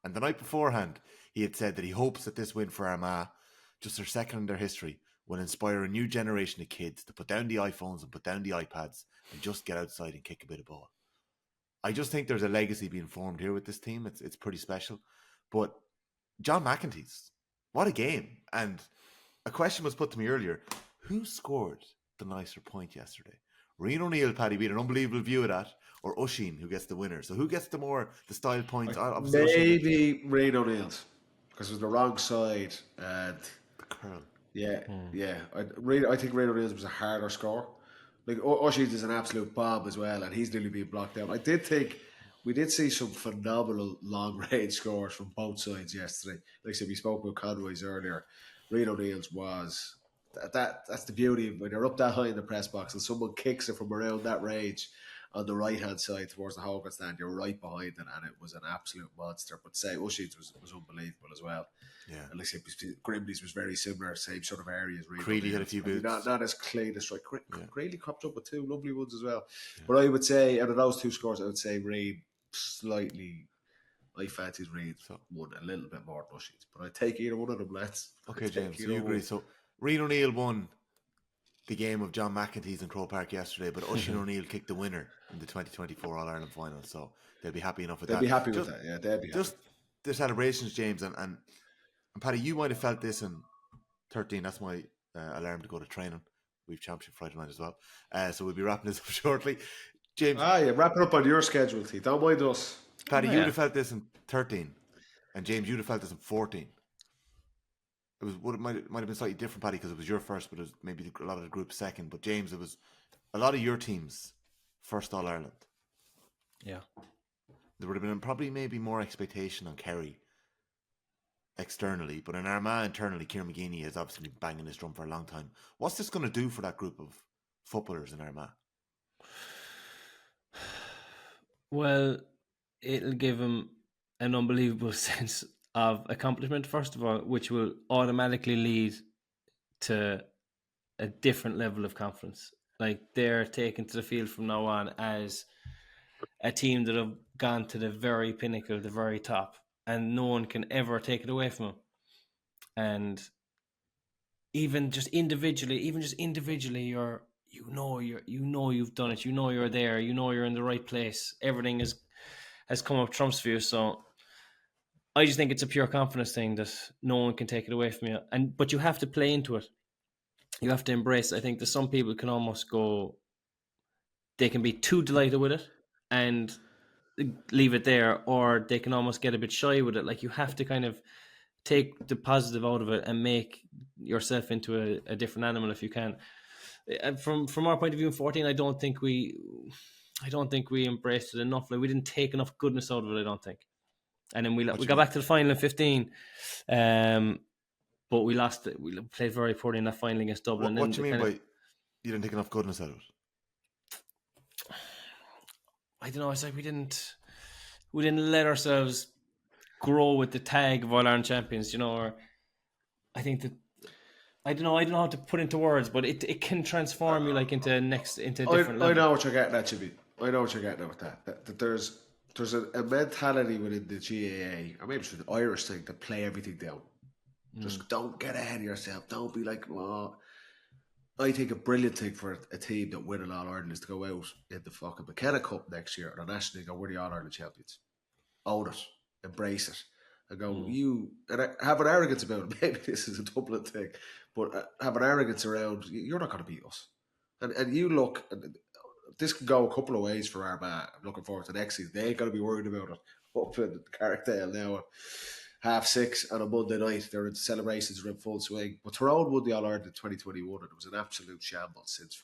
And the night beforehand, he had said that he hopes that this win for Armagh, just their second in their history, will inspire a new generation of kids to put down the iPhones and put down the iPads and just get outside and kick a bit of ball. I just think there's a legacy being formed here with this team. It's pretty special. But John McEntee's, what a game. And a question was put to me earlier. Who scored the nicer point yesterday? Rian O'Neill, Paddy, we had an unbelievable view of that, or Oisín, who gets the winner. So who gets the style points? Obviously, Maybe Rian O'Neill's, because it was the wrong side. And the curl. yeah. I think Rian O'Neill's was a harder score. Like, Oisín is an absolute bomb as well, and he's nearly being blocked out. I did think we did see some phenomenal long-range scores from both sides yesterday. Like I said, we spoke about Conway's earlier. Rian O'Neill's was... That's the beauty when you're up that high in the press box and someone kicks it from around that range on the right hand side towards the Hogan stand, you're right behind it, and it was an absolute monster. But say Oisín's was unbelievable as well. Yeah, and like I said, Grimley's was very similar, same sort of areas. Really, Creeley had a few boots. Not as clean as strike. Creeley cropped up with two lovely ones as well. Yeah. But I would say out of those two scores, I would say Reid slightly. I fancied Reid won a little bit more than Oisín's, but I take either one of them, lads. Okay, James, so you agree? So Rian O'Neill won the game of John McEntee's in Crow Park yesterday, but Oisín O'Neill kicked the winner in the 2024 All-Ireland final, so they'll be happy enough with that. They'll be happy with that, yeah. They'll be happy. Just the celebrations, James, and Paddy, you might have felt this in 13. That's my alarm to go to training. We've championship Friday night as well. So we'll be wrapping this up shortly. James. Yeah, wrap it up on your schedule, T. Don't mind us. Paddy, you'd have felt this in 13, and James, you'd have felt this in 14. It might have been slightly different, Paddy, because it was your first, but it was maybe a lot of the group second. But James, it was a lot of your team's first All Ireland. Yeah, there would have been probably maybe more expectation on Kerry externally, but in Armagh internally, Kieran McGeeney has obviously been banging his drum for a long time. What's this going to do for that group of footballers in Armagh? Well, it'll give him an unbelievable sense of accomplishment, first of all, which will automatically lead to a different level of confidence. Like, they're taken to the field from now on as a team that have gone to the very pinnacle, the very top, and no one can ever take it away from them. And even just individually, you've done it. You know you're there. You know you're in the right place. Everything has come up trumps for you. So I just think it's a pure confidence thing that no one can take it away from you. But you have to play into it. You have to embrace it. I think that some people can almost go, they can be too delighted with it and leave it there, or they can almost get a bit shy with it. Like, you have to kind of take the positive out of it and make yourself into a different animal if you can. And from our point of view in 14, I don't think we embraced it enough. Like, we didn't take enough goodness out of it, I don't think. And then we got back to the final in 15, but we lost it. We played very poorly in that final against Dublin. What do you mean by you didn't take enough goodness out of it? I don't know. It's like we didn't let ourselves grow with the tag of All-Ireland champions, or I think that I don't know how to put into words, but it can transform you into a different level. I know what you're getting at, Jimmy. I know what you're getting at with that. That there's there's a mentality within the GAA, or maybe it's an Irish thing, to play everything down. Just don't get ahead of yourself. Don't be like, well, I think a brilliant thing for a team that win an All-Ireland is to go out in the fucking McKenna Cup next year or the National League and we're the All-Ireland champions. Own it. Embrace it. And go, and have an arrogance about it. Maybe this is a Dublin thing, but have an arrogance around, you're not going to beat us. And you look, and this can go a couple of ways for Armagh. I'm looking forward to next season. They ain't going to be worried about it up in Carrickdale now. 6:30 on a Monday night. The celebrations are in full swing. But Tyrone won the All-Ireland in 2021 and it was an absolute shambles since.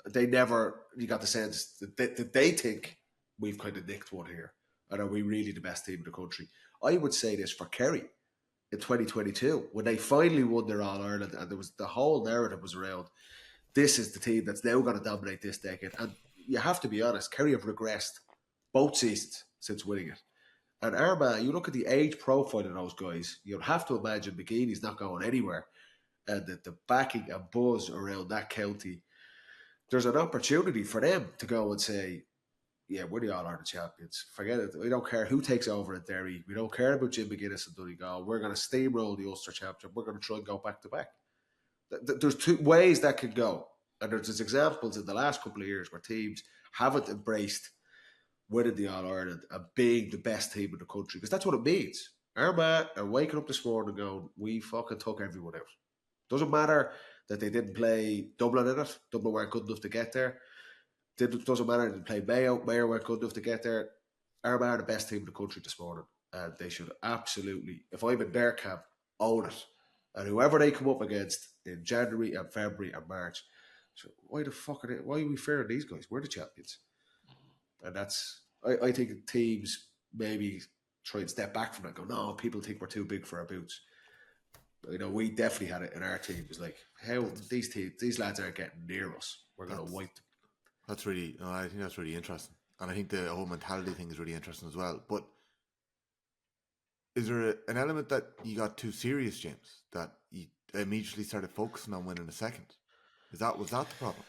They never, you got the sense that they think we've kind of nicked one here. And are we really the best team in the country? I would say this for Kerry in 2022 when they finally won their All-Ireland and there was the whole narrative was around this is the team that's now going to dominate this decade. And you have to be honest, Kerry have regressed both seasons since winning it. And Armagh, you look at the age profile of those guys, you'd have to imagine McGeeney's not going anywhere. And the backing and buzz around that county, there's an opportunity for them to go and say, yeah, we're the All-Ireland champions. Forget it. We don't care who takes over at Derry. We don't care about Jim McGuinness and Donegal. We're going to steamroll the Ulster Chapter. We're going to try and go back to back. There's two ways that could go. And there's examples in the last couple of years where teams haven't embraced winning the All-Ireland and being the best team in the country. Because that's what it means. Armagh are waking up this morning and going, we fucking took everyone out. Doesn't matter that they didn't play Dublin in it. Dublin weren't good enough to get there. Doesn't matter they didn't play Mayo. Mayo weren't good enough to get there. Armagh are the best team in the country this morning. And they should absolutely, if I'm in their camp, own it. And whoever they come up against in January and February and March, so why the fuck why are we fearing these guys? We're the champions. And that's, I think teams maybe try and step back from it and go, no, people think we're too big for our boots. You know, we definitely had it in our team. It was like, how these lads aren't getting near us. We're going to wipe them. That's really, I think that's really interesting. And I think the whole mentality thing is really interesting as well. But is there an element that you got too serious, James, that you immediately started focusing on winning a second? Was that the problem?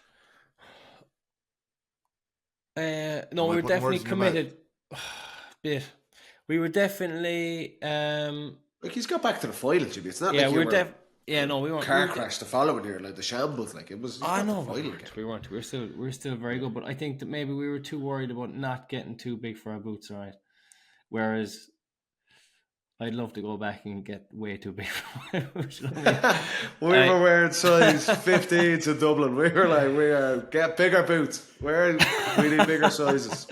No, we were definitely committed. Bit. We were definitely like he's got back to the final, Jimmy. It's not yeah, like we weren't car crash the following year, like the shambles, like it was. I know, we weren't. We were still very good, but I think that maybe we were too worried about not getting too big for our boots, right? Whereas I'd love to go back and get way too big for my boots. We were wearing size 15s in Dublin. We were like, get bigger boots. We need bigger sizes.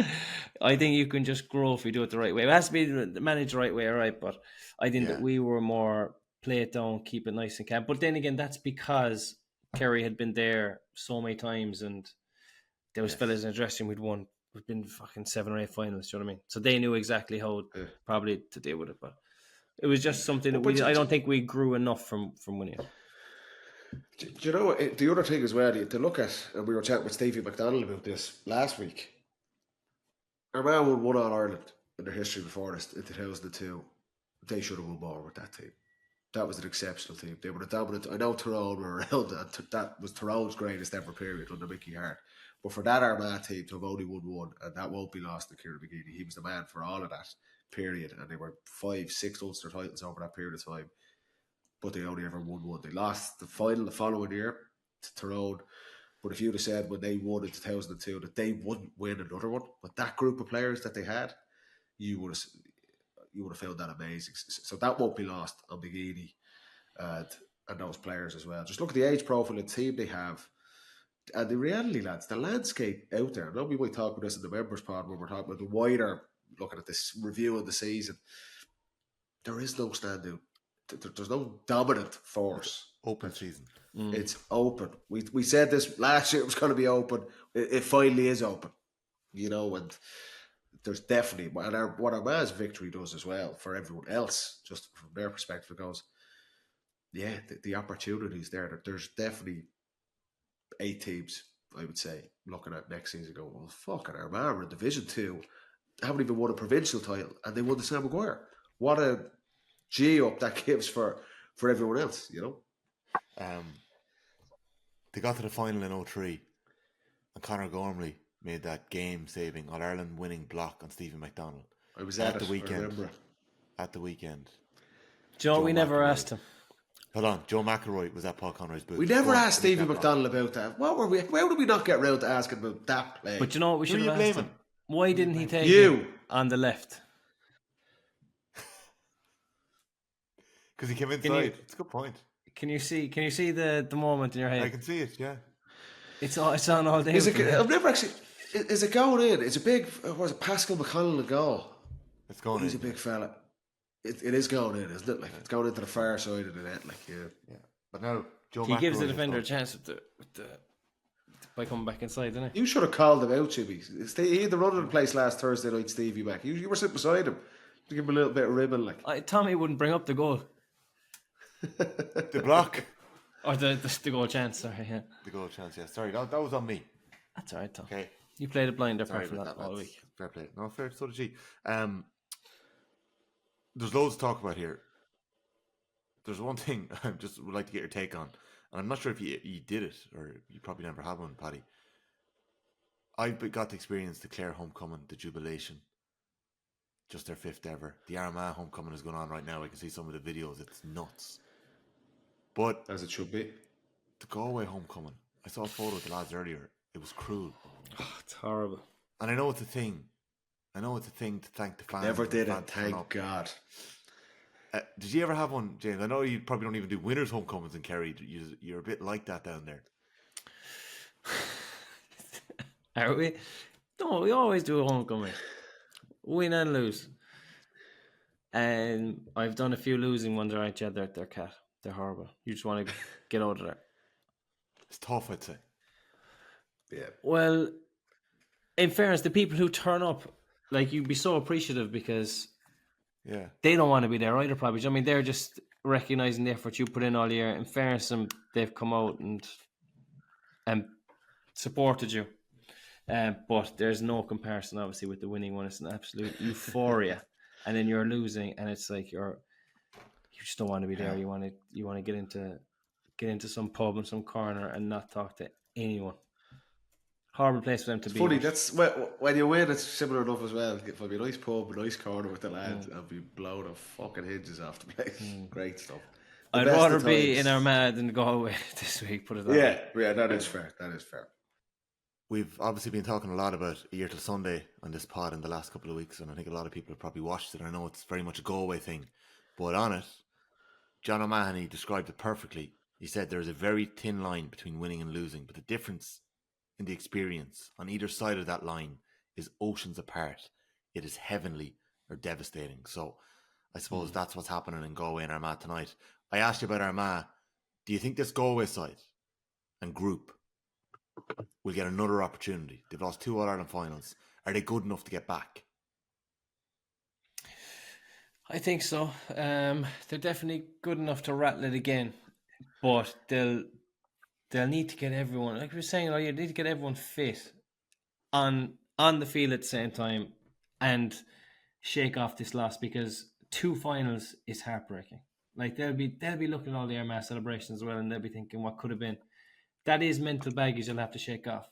I think you can just grow if you do it the right way. It has to be managed the right way, right? But I think that we were more play it down, keep it nice and calm. But then again, that's because Kerry had been there so many times and there was fellas in the dressing room we'd been fucking 7 or 8 finals, you know what I mean? So they knew exactly how probably to deal with it. But it was just something that I don't think we grew enough from winning it. Do you know what, the other thing as well, to look at, and we were chatting with Stevie McDonald about this last week, Armagh won one All-Ireland in their history before this in 2002. They should have won more with that team. That was an exceptional team. They were a dominant. I know Tyrone were around, and that was Tyrone's greatest ever period under Mickey Hart. But for that Armagh team to have only won one, and that won't be lost to Kieran McGeady. He was the man for all of that period, and they were 5-6 Ulster titles over that period of time. But they only ever won one. They lost the final the following year to Tyrone. But if you'd have said when they won in 2002 that they wouldn't win another one, with that group of players that they had, you would have found that amazing. So that won't be lost on McGeady and those players as well. Just look at the age profile and team they have. And the reality, lads, the landscape out there, I know we might talk about this in the members pod when we're talking about the wider, looking at this review of the season, there is no standout. There's no dominant force. Open season. It's open. We said this last year, it was going to be open. It finally is open. You know, and there's definitely, what Armagh's victory does as well for everyone else, just from their perspective, goes, yeah, the opportunities there. There's definitely 8 teams, I would say, looking at next season going, well, fucking Armagh are in Division 2, haven't even won a provincial title, and they won the Sam Maguire. What a G up that gives for everyone else, you know? They got to the final in 2003, and Conor Gormley made that game-saving All-Ireland winning block on Stephen McDonald. I was at the it, weekend. I remember it. At the weekend. Joe, we never McElroy. asked him. Hold on, Joe McElroy was at Paul Conroy's booth. We never Go on, asked finish Stevie that McDonald about that. What were we? How did we not get round to asking about that play? But you know what we Who should are you have asked him? blaming? Why didn't he take You. it on the left? Because he came inside. Can you- It's a good point. Can you see the moment in your head? I can see it, yeah. It's on all day. Is with it? me. I've never actually. Is it going in? It's a big. Was it Pascal McConnell a goal? It's going He's in. a big fella. It is going in, isn't it? Like it's going into the far side of the net. Like Yeah. But now, Joe He gives McElroy the has defender a gone. chance by coming back inside, doesn't he? you should have called him out, Jimmy. He had the run of the place last Thursday night. Stevie back. You were sitting beside him to give him a little bit of ribbon, like. Tommy wouldn't bring up the goal The block. or the goal chance. Sorry, yeah. The goal chance, yeah. Sorry, that was on me. That's all right, Tom. Okay. You played a blind Sorry apart from about that all lads. week. Fair play. No, fair. So did she. There's loads to talk about here. There's one thing I just would like to get your take on, and I'm not sure if you did it or you probably never had one, Paddy. I got to experience the Clare homecoming, the jubilation. Just their 5th ever. The Armagh homecoming is going on right now. I can see some of the videos. It's nuts. But As it should be. the Galway homecoming, I saw a photo of the lads earlier. It was cruel. It's horrible. And I know it's a thing. I know it's a thing to thank the fans. Never and the did fans it. turn Thank up. God. Did you ever have one, James? I know you probably don't even do winners' homecomings in Kerry. You're a bit like that down there. Are we? No, we always do a homecoming. Win and lose. And I've done a few losing ones, right? Yeah, they're cat. They're horrible. You just want to get out of there. It's tough, I'd say. Yeah. Well, in fairness, the people who turn up, like, you'd be so appreciative because Yeah. they don't want to be there either, probably. I mean, they're just recognising the effort you put in all year. In fairness, they've come out and supported you. But there's no comparison, obviously, with the winning one. It's an absolute euphoria, and then you're losing, and it's like you just don't want to be there. You want to get into some pub in some corner and not talk to anyone. Horrible place for them to be. Funny, that's when you win, it's similar enough as well. If I'd be a nice pub, a nice corner with the lads, I'd be blowing the fucking hinges off the place. Great stuff. The I'd best rather of be times. in Armagh than Galway this week. Put it that way. Yeah, that is fair. That is fair. We've obviously been talking a lot about A Year Till Sunday on this pod in the last couple of weeks, and I think a lot of people have probably watched it. I know it's very much a Galway thing, but on it, John O'Mahony described it perfectly. He said there is a very thin line between winning and losing, but the difference in the experience on either side of that line is oceans apart. It is heavenly or devastating. So I suppose that's what's happening in Galway and Armagh tonight. I asked you about Armagh. Do you think this Galway side and group will get another opportunity? They've lost 2 All-Ireland finals. Are they good enough to get back? I think so. They're definitely good enough to rattle it again, but they'll need to get everyone, like we were saying earlier, they need to get everyone fit on the field at the same time and shake off this loss, because 2 finals is heartbreaking. Like they'll be looking at all the Armagh celebrations as well, and they'll be thinking what could have been. That is mental baggage they'll have to shake off.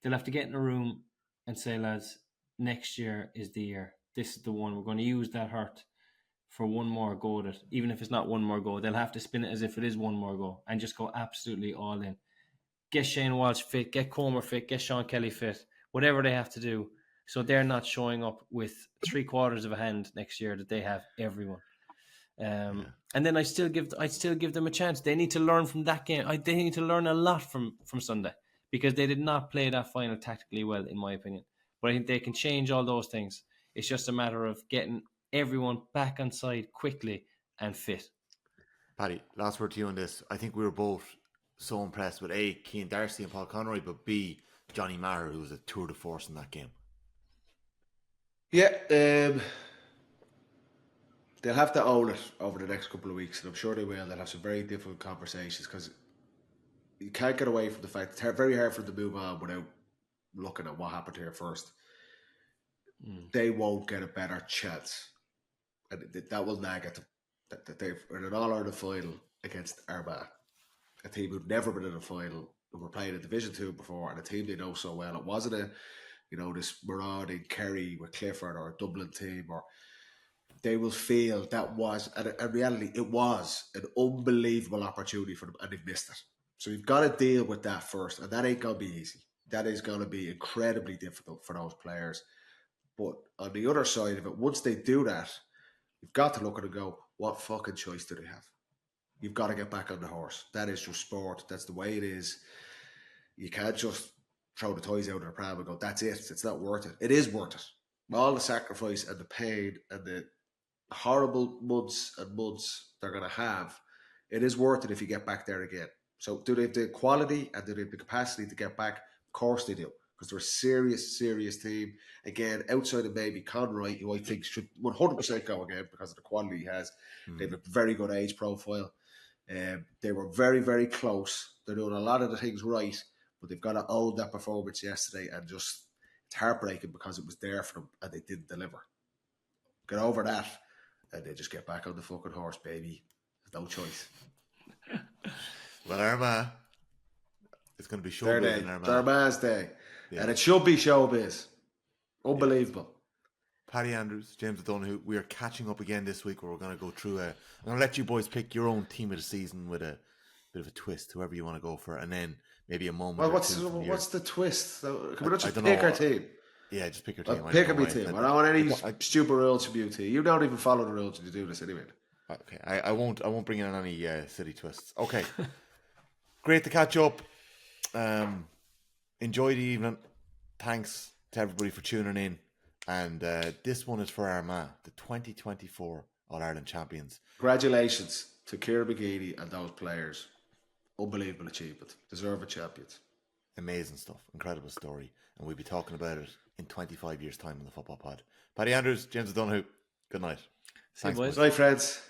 They'll have to get in a room and say, lads, next year is the year. This is the one. We're going to use that hurt for one more go at it. Even if it's not one more go, they'll have to spin it as if it is one more go and just go absolutely all in. Get Shane Walsh fit, get Comer fit, get Sean Kelly fit, whatever they have to do, so they're not showing up with 3/4 of a hand next year, that they have everyone. And then I still give them a chance. They need to learn from that game. They need to learn a lot from Sunday, because they did not play that final tactically well, in my opinion. But I think they can change all those things. It's just a matter of getting everyone back on side quickly and fit. Paddy, last word to you on this. I think we were both so impressed with A, Cian Darcy and Paul Conroy, but B, Johnny Maher, who was a tour de force in that game. Yeah, they'll have to own it over the next couple of weeks, and I'm sure they will. They'll have some very difficult conversations, because you can't get away from the fact it's very hard for them to move on without looking at what happened here first. They won't get a better chance, and that will nag at them. That they're in an All-Ireland final against Armagh, a team who'd never been in a final, who were playing in Division 2 before, and a team they know so well. It wasn't this marauding Kerry with Clifford or a Dublin team, or they will feel that was, and in reality, it was an unbelievable opportunity for them, and they've missed it. So you've got to deal with that first, and that ain't going to be easy. That is going to be incredibly difficult for those players. But on the other side of it, once they do that, you've got to look at it and go, what fucking choice do they have? You've got to get back on the horse. That is your sport. That's the way it is. You can't just throw the toys out of the pram and go, that's it. It's not worth it. It is worth it. All the sacrifice and the pain and the horrible months and months they're going to have, it is worth it if you get back there again. So do they have the quality and do they have the capacity to get back? Of course they do. Because they're a serious, serious team. Again, outside of maybe Conroy, who I think should 100% go again because of the quality he has. They have a very good age profile. They were very, very close. They're doing a lot of the things right, but they've got to own that performance yesterday, and just it's heartbreaking because it was there for them and they didn't deliver. Get over that, and they just get back on the fucking horse, baby. There's no choice. Well, Armagh, it's going to be Their showbiz day. in Armagh. It's Armagh's day. Yeah. And it should be showbiz. Unbelievable. Paddy Andrews, James O'Donoghue, we are catching up again this week where we're going to go through I'm going to let you boys pick your own team of the season with a bit of a twist, whoever you want to go for, and then maybe a moment. Well, what's the twist? Can we not just pick our team? Yeah, just pick your team. Pick a team. I don't want any stupid rules from you, team. You don't even follow the rules when you do this anyway. Okay, I won't bring in any silly twists. Okay. Great to catch up. Enjoy the evening. Thanks to everybody for tuning in. And this one is for Armagh, the 2024 All-Ireland champions. Congratulations to Ciara McGeady and those players. Unbelievable achievement. Deserving champions. Amazing stuff. Incredible story. And we'll be talking about it in 25 years' time on the Football Pod. Paddy Andrews, James O'Donoghue, good night. See you, boys. Good night, friends.